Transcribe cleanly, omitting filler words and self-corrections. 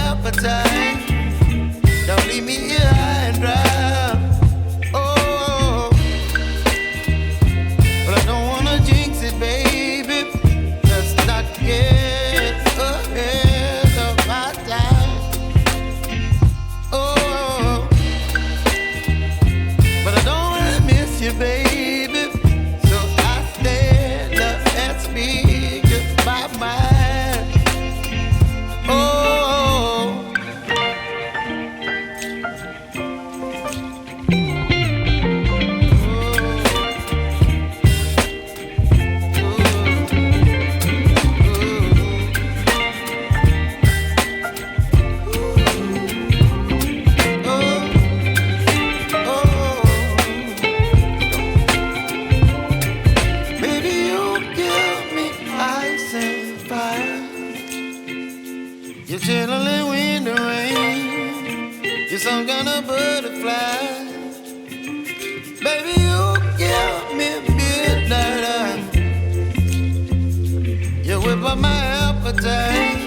appetite. Don't leave me here high and dry. Oh, but I don't wanna jinx it, baby. Let's not get ahead of my time. Oh, but I don't wanna miss you, baby. So I stand up and speak just my mind. Oh, baby, you give me ice and fire. You're chilling when the rain. You're some kind of butterfly. Baby, you give me midnight. You whip up my appetite.